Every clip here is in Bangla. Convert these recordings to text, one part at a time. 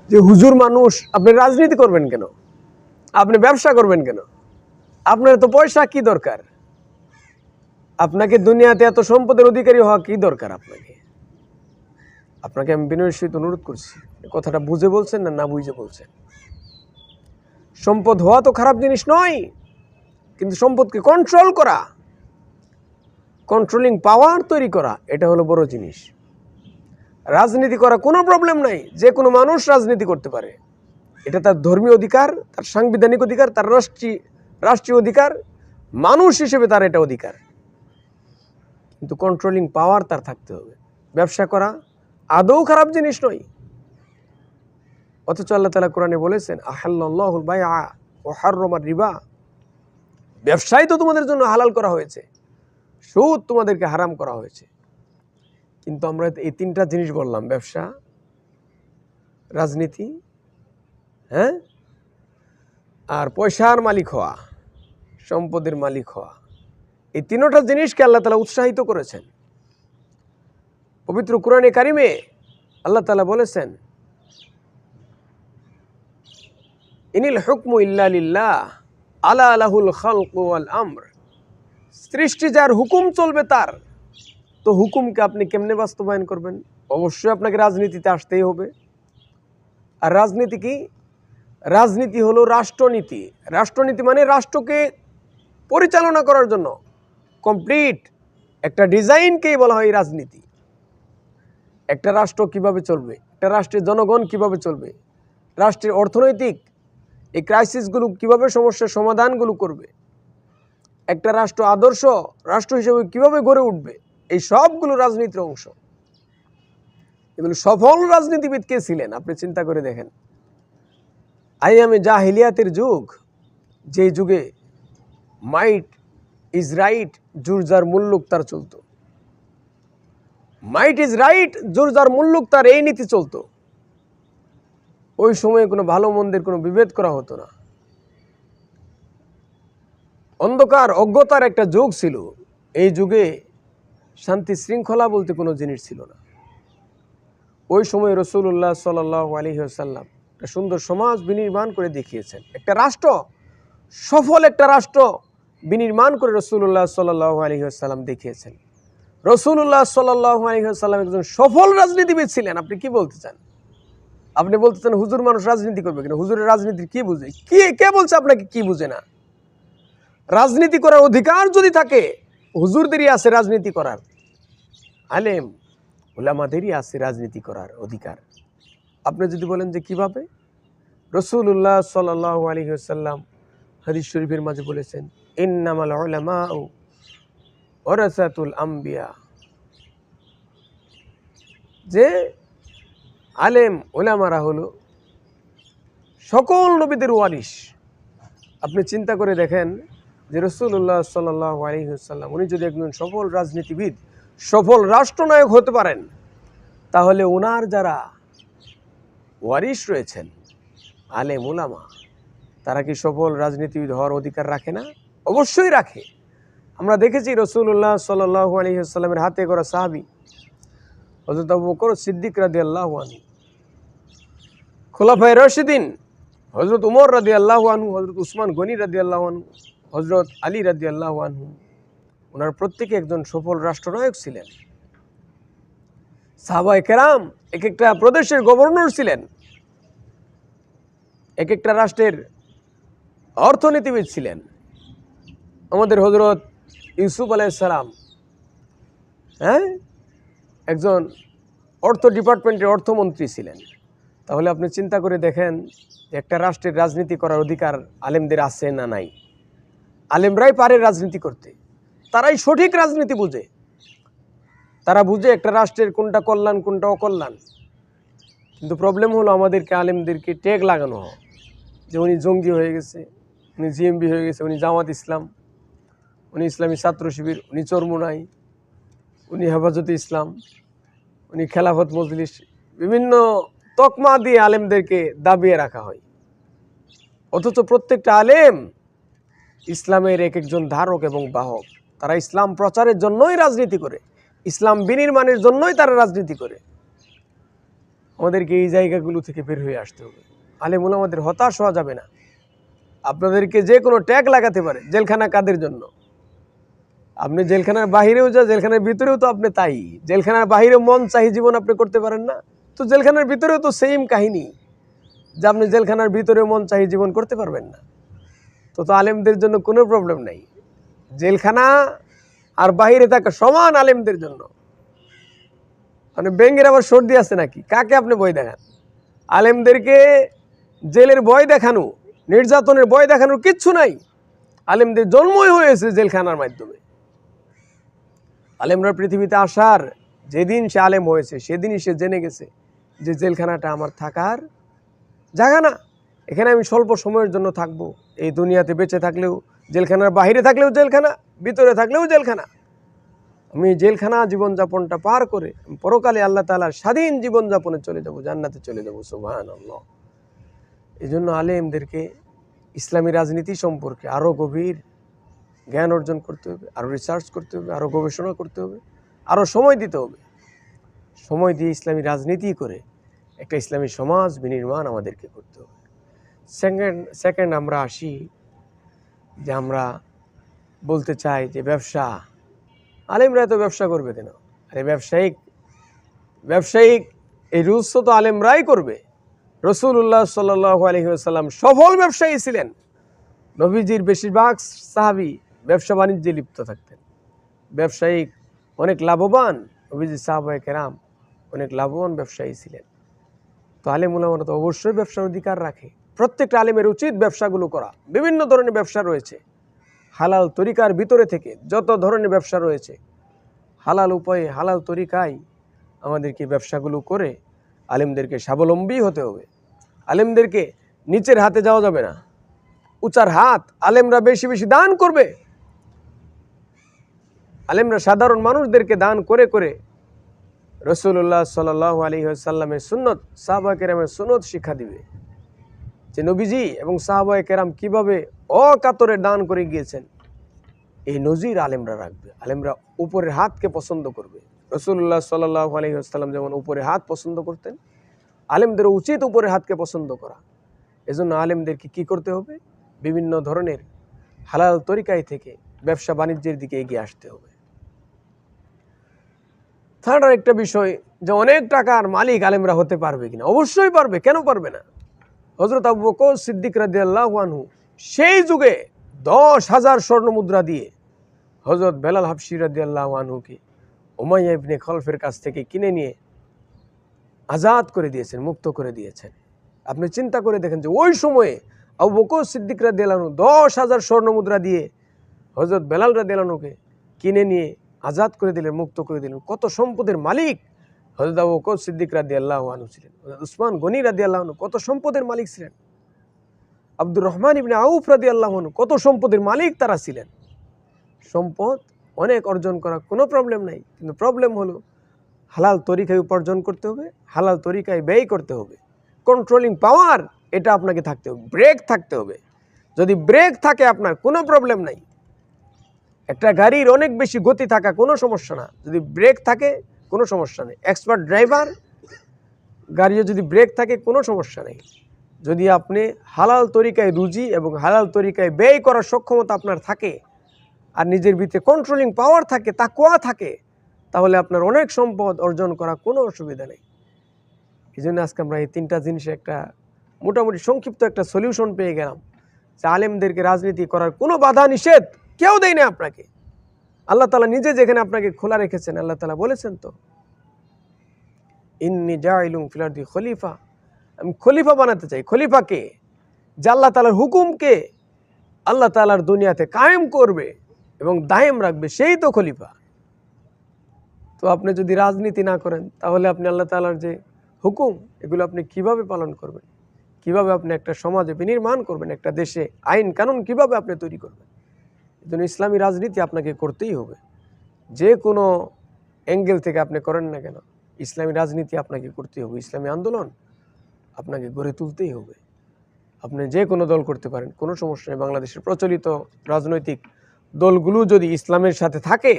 যে হুজুর মানুষ, আপনি রাজনীতি করবেন কেন? আপনি ব্যবসা করবেন কেন? আপনার তো পয়সা কি দরকার? আপনাকে দুনিয়াতে এত সম্পদের অধিকারী হওয়া কি দরকার? আপনাকে আমি বিনয়ের সহিত অনুরোধ করছি, কথাটা বুঝে বলছেন না না বুঝে বলছেন? সম্পদ হওয়া তো খারাপ জিনিস নয়, কিন্তু সম্পদকে কন্ট্রোল করা, কন্ট্রোলিং পাওয়ার তৈরি করা, এটা হলো বড় জিনিস। রাজনীতি করা কোনো প্রবলেম নাই, যে কোনো মানুষ রাজনীতি করতে পারে। এটা তার ধর্মীয় অধিকার, তার সাংবিধানিক অধিকার, তার রাষ্ট্রীয় অধিকার, মানুষ হিসেবে তার এটা অধিকার। কিন্তু কন্ট্রোলিং পাওয়ার তার থাকতে হবে। ব্যবসা করা আদৌ খারাপ জিনিস নয়, অথচ আল্লাহ তাআলা কোরআনে বলেছেন আহাল্লাল্লাহুল বাইআ ওয়া হাররামার রিবা, ব্যবসাই তো তোমাদের জন্য হালাল করা হয়েছে, সুদ তোমাদেরকে হারাম করা হয়েছে। কিন্তু আমরা এই তিনটা জিনিস বললাম, ব্যবসা, রাজনীতি, হ্যাঁ, আর পয়সার মালিক হওয়া, সম্পদের মালিক হওয়া, এই তিনটা জিনিসকে আল্লাহ তাআলা উৎসাহিত করেছেন। পবিত্র কোরআনে কারিমে আল্লাহ তাআলা বলেছেন ইনিল হুকমু ইল্লা লিল্লাহ আলা লাহুল খালকু ওয়াল আমর, সৃষ্টি যার, হুকুম চলবে তার। তো হুকুমকে আপনি কেমনে বাস্তবায়ন করবেন? অবশ্যই আপনাকে রাজনীতিতে আসতেই হবে। আর রাজনীতি কি? রাজনীতি হলো রাষ্ট্রনীতি। রাষ্ট্রনীতি মানে রাষ্ট্রকে পরিচালনা করার জন্য কমপ্লিট একটা ডিজাইনকেই বলা হয় রাজনীতি। একটা রাষ্ট্র কিভাবে চলবে, একটা রাষ্ট্রের জনগণ কিভাবে চলবে, রাষ্ট্রের অর্থনৈতিক এই ক্রাইসিসগুলো কিভাবে, সমস্যার সমাধানগুলো করবে, একটা রাষ্ট্র আদর্শ রাষ্ট্র হিসেবে কিভাবে গড়ে উঠবে, এই সবগুলো রাজনীতির অংশ। এগুলো সফল রাজনীতিবিদ কে ছিলেন আপনি চিন্তা করে দেখেন। আইয়ামে জাহিলিয়াতের যুগ, যে যুগে মাইট ইজ রাইট, জোর মুল্লুক তার চলতো। মাইট ইজ রাইট, জোর মুল্লুক তার, এই নীতি চলতো। ওই সময়ে কোনো ভালো মন্দের কোনো বিভেদ করা হতো না। অন্ধকার অজ্ঞতার একটা যুগ ছিল। এই যুগে শান্তি শৃঙ্খলা বলতে কোনো জিনিস ছিল না। ওই সময় রাসূলুল্লাহ সাল্লাল্লাহু আলাইহি ওয়াসাল্লাম একটা সুন্দর সমাজ বিনির্মাণ করে দেখিয়েছেন। একটা রাষ্ট্র, সফল একটা রাষ্ট্র বিনির্মাণ করে রাসূলুল্লাহ সাল্লাল্লাহু আলাইহি ওয়াসাল্লাম দেখিয়েছেন। রাসূলুল্লাহ সাল্লাল্লাহু আলাইহি ওয়াসাল্লাম একজন সফল রাজনীতিবিদ ছিলেন। আপনি কি বলতে চান? আপনি বলতে চান হুজুর মানুষ রাজনীতি করবে কিনা? হুজুরের রাজনীতির কি বুঝে? কে বলছে আপনাকে কি বুঝে না? রাজনীতি করার অধিকার যদি থাকে, হুজুরদেরই আছে রাজনীতি করার, আলেম উলামাদেরই আছে রাজনীতি করার অধিকার। আপনি যদি বলেন যে কিভাবে, রাসূলুল্লাহ সাল্লাল্লাহু আলাইহি ওয়াসাল্লাম হাদিস শরীফের মাঝে বলেছেন ইন্নামাল উলামাউ ওয়ারাসাতুল আম্বিয়া, যে আলেম উলামারা হলো সকল নবীদের ওয়ারিস। আপনি চিন্তা করে দেখেন যে রাসূলুল্লাহ সাল্লাল্লাহু আলাইহি ওয়াসাল্লাম উনি যদি একজন সফল রাজনীতিবিদ, সফল রাষ্ট্রনায়ক হতে পারেন, তাহলে ওনার যারা ওয়ারিস রয়েছেন আলেম উলামা, তারা কি সফল রাজনীতিবিদ হওয়ার অধিকার রাখে না? অবশ্যই রাখে। আমরা দেখেছি রাসূলুল্লাহ সাল্লাল্লাহু আলাইহি ওয়াসাল্লামের হাতে করা সাহাবী হযরত আবু বকর সিদ্দিক রাদিয়াল্লাহু আনহু, খোলাফায়ে রাশিদিন হযরত উমর রাদিয়াল্লাহু আনহু, হযরত উসমান গনি রাদিয়াল্লাহু আনহু, হযরত আলী রাদিয়াল্লাহু আনহু, ওনারা প্রত্যেকে একজন সফল রাষ্ট্রনায়ক ছিলেন। সাহাবায়ে কেরাম এক একটা প্রদেশের গভর্নর ছিলেন, এক একটা রাষ্ট্রের অর্থনীতিবিদ ছিলেন। আমাদের হযরত ইউসুফ আলাইহিস সালাম, হ্যাঁ, একজন অর্থ ডিপার্টমেন্টের অর্থমন্ত্রী ছিলেন। তাহলে আপনি চিন্তা করে দেখেন একটা রাষ্ট্রের রাজনীতি করার অধিকার আলেমদের আছে না নাই? আলেমরাই পারে রাজনীতি করতে, তারাই সঠিক রাজনীতি বুঝে। তারা বুঝে একটা রাষ্ট্রের কোনটা কল্যাণ কোনটা অকল্যাণ। কিন্তু প্রবলেম হলো আমাদেরকে আলেমদেরকে ট্যাগ লাগানো হয় যে উনি জঙ্গি হয়ে গেছে, উনি জিএমবি হয়ে গেছে, উনি জামাত ইসলাম, উনি ইসলামী ছাত্র শিবির, উনি চরমোনাই, উনি হেফাজতে ইসলাম, উনি খেলাফত মজলিস, বিভিন্ন তকমা দিয়ে আলেমদেরকে দাবিয়ে রাখা হয়। অথচ প্রত্যেকটা আলেম ইসলামের এক একজন ধারক এবং বাহক। তারা ইসলাম প্রচারের জন্যই রাজনীতি করে, ইসলাম বিনির্মাণের জন্যই তারা রাজনীতি করে। আমাদেরকে এই জায়গাগুলো থেকে বের হয়ে আসতে হবে। আলেম ওলামাদের হতাশ হওয়া যাবে না। আপনাদেরকে যে কোনো ট্যাগ লাগাতে পারে। জেলখানা কাদের জন্য? আপনি জেলখানার বাহিরেও যা, জেলখানার ভিতরেও তো আপনি তাই। জেলখানার বাহিরে মন চাহি জীবন আপনি করতে পারেন না, তো জেলখানার ভিতরেও তো সেম কাহিনী, যে আপনি জেলখানার ভিতরে মন চাহি জীবন করতে পারবেন না। তো আলেমদের জন্য কোনো প্রবলেম নাই। জেলখানা আর বাহিরে থাকা সমান আলেমদের জন্য। মানে ব্যাঙের আবার সর্দি আছে নাকি? কাকে আপনি ভয় দেখান? আলেমদেরকে জেলের ভয় দেখানো, নির্যাতনের ভয় দেখানোর কিচ্ছু নাই। আলেমদের জন্মই হয়েছে জেলখানার মাধ্যমে। আলেমরা পৃথিবীতে আসার যেদিন সে আলেম হয়েছে সেদিনই সে জেনে গেছে যে জেলখানাটা আমার থাকার জায়গা না। এখানে আমি স্বল্প সময়ের জন্য থাকবো। এই দুনিয়াতে বেঁচে থাকলেও জেলখানার বাইরে থাকলেও জেলখানা, ভিতরে থাকলেও জেলখানা। আমি জেলখানা জীবনযাপনটা পার করে পরকালে আল্লাহ তাআলার স্বাধীন জীবনযাপনে চলে যাব, জান্নাতে চলে যাব। সুবহানাল্লাহ। এই জন্য আলেমদেরকে ইসলামী রাজনীতি সম্পর্কে আরও গভীর জ্ঞান অর্জন করতে হবে, আরও রিসার্চ করতে হবে, আরও গবেষণা করতে হবে, আরও সময় দিতে হবে। সময় দিয়ে ইসলামী রাজনীতি করে একটা ইসলামী সমাজ বিনির্মাণ আমাদেরকে করতে হবে। সেকেন্ড আমরা আসি যে আমরা বলতে চাই যে ব্যবসা, আলেমরা তো ব্যবসা করবে কেন? আরে ব্যবসায়িক এই রুলস তো আলেমরাই করবে। রাসূলুল্লাহ সাল্লাল্লাহু আলাইহি ওয়াসাল্লাম সফল ব্যবসায়ী ছিলেন। নবীজির বেশিরভাগ সাহাবী ব্যবসা বাণিজ্যে লিপ্ত থাকতেন, ব্যবসায়িক অনেক লাভবান। নবীজির সাহাবায়ে কেরাম অনেক লাভবান ব্যবসায়ী ছিলেন। তো আলেম ওলামারা তো অবশ্যই ব্যবসার অধিকার রাখে। প্রত্যেকটা আলেমের উচিত ব্যবসাগুলো করা। বিভিন্ন ধরনের ব্যবসা রয়েছে, হালাল তরিকার ভিতরে থেকে যত ধরনের ব্যবসা রয়েছে, হালাল উপায়ে হালাল তরিকায় আমাদেরকে ব্যবসাগুলো করে আলেমদেরকে স্বাবলম্বী হতে হবে। আলেমদেরকে নিচের হাতে যাওয়া যাবে না, উঁচার হাত। আলেমরা বেশি বেশি দান করবে। আলেমরা সাধারণ মানুষদেরকে দান করে করে রাসূলুল্লাহ সাল্লাল্লাহু আলাইহি ওয়াসাল্লামের সুন্নত, সাহাবায়ে কেরামের সুন্নত শিক্ষা দিবে, যে নবীজি এবং সাহাবায়ে কেরাম কিভাবে অকাতরে দান করে গিয়েছেন। এই নজির আলেমরা রাখবে। আলেমরা উপরের হাতকে পছন্দ করবে। রাসূলুল্লাহ সাল্লাল্লাহু আলাইহি ওয়াসাল্লাম যেমন উপরের হাত পছন্দ করতেন, আলেমদের উচিত উপরের হাতকে পছন্দ করা। এজন্য আলেমদেরকে কি করতে হবে? বিভিন্ন ধরনের হালাল তরিকায় থেকে ব্যবসা বাণিজ্যের দিকে এগিয়ে আসতে হবে। থার্ড আরেকটা বিষয়, যে অনেক টাকার মালিক আলেমরা হতে পারবে কিনা? অবশ্যই পারবে, কেন পারবে না? হযরত আবু বকর সিদ্দিক রাদিয়াল্লাহু আনহু সেই যুগে 10,000 স্বর্ণ মুদ্রা দিয়ে হযরত বেলাল হাবশী রাদিয়াল্লাহু আনহুকে উমাইয়া ইবনে খলফের কাছ থেকে কিনে নিয়ে আজাদ করে দিয়েছেন, মুক্ত করে দিয়েছেন। আপনি চিন্তা করে দেখেন যে ওই সময়ে আবু বকর সিদ্দিক রাদিয়াল্লাহু আনহু 10,000 স্বর্ণ মুদ্রা দিয়ে হযরত বেলাল রাদিয়াল্লাহু আনহুকে কিনে নিয়ে আজাদ করে দিলেন, মুক্ত করে দিলেন। কত সম্পদের মালিক হযরত আবু বকর সিদ্দিক রাদিয়াল্লাহু আনহু ছিলেন। উসমান গনি রাদিয়াল্লাহু আনহু কত সম্পদের মালিক ছিলেন। আব্দুর রহমান ইবনে আউফ রাদিয়াল্লাহু আনহু কত সম্পদের মালিক তারা ছিলেন। সম্পদ অনেক অর্জন করা কোনো প্রবলেম নাই, কিন্তু প্রবলেম হলো হালাল তরিকায় উপার্জন করতে হবে, হালাল তরিকায় ব্যয় করতে হবে। কন্ট্রোলিং পাওয়ার এটা আপনাকে থাকতে হবে, ব্রেক থাকতে হবে। যদি ব্রেক থাকে আপনার কোনো প্রবলেম নাই। একটা গাড়ির অনেক বেশি গতি থাকা কোনো সমস্যা না, যদি ব্রেক থাকে কোনো সমস্যা নেই। এক্সপার্ট ড্রাইভার গাড়িও যদি ব্রেক থাকে কোনো সমস্যা নেই। যদি আপনি হালাল তরিকায় রুজি এবং হালাল তরিকায় ব্যয় করার সক্ষমতা আপনার থাকে, আর নিজের ভিতরে কন্ট্রোলিং পাওয়ার থাকে, তাকওয়া থাকে, তাহলে আপনার অনেক সম্পদ অর্জন করা কোনো অসুবিধা নেই। এই জন্য আজকে আমরা এই তিনটা জিনিসে একটা মোটামুটি সংক্ষিপ্ত একটা সলিউশন পেয়ে গেলাম, যে আলেমদেরকে রাজনীতি করার কোনো বাধা নিষেধ কেউ দেয় না আপনাকে। আল্লাহ তাআলা নিজে যেখানে আপনাকে খোলা রেখেছেন, আল্লাহ তাআলা বলেছেন তো, ইন্নী জাইলুন ফিল আরদি খলিফা, আমি খলিফা বানাতে চাই। খলিফা কে? যে আল্লাহ তাআলার হুকুমকে আল্লাহ তাআলার দুনিয়াতে কায়েম করবে এবং দায়েম রাখবে, সেই তো খলিফা। তো আপনি যদি রাজনীতি না করেন, তাহলে আপনি আল্লাহ তাআলার যে হুকুম এগুলো আপনি কিভাবে পালন করবেন? কিভাবে আপনি একটা সমাজে বিনির্মাণ করবেন? একটা দেশে আইন কানুন কিভাবে আপনি তৈরি করবেন? এই জন্য ইসলামী রাজনীতি আপনাকে করতেই হবে। যে কোনো অ্যাঙ্গেল থেকে আপনি করেন না কেন, ইসলামী রাজনীতি আপনাকে করতেই হবে। ইসলামী আন্দোলন আপনাকে গড়ে তুলতেই হবে। আপনি যে কোনো দল করতে পারেন, কোনো সমস্যা নেই। বাংলাদেশের প্রচলিত রাজনৈতিক দলগুলো যদি ইসলামের সাথে থাকে,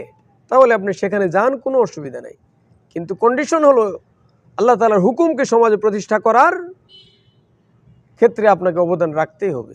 তাহলে আপনি সেখানে যান, কোনো অসুবিধা নেই। কিন্তু কন্ডিশন হলো আল্লাহ তাআলার হুকুমকে সমাজে প্রতিষ্ঠা করার ক্ষেত্রে আপনাকে অবদান রাখতেই হবে।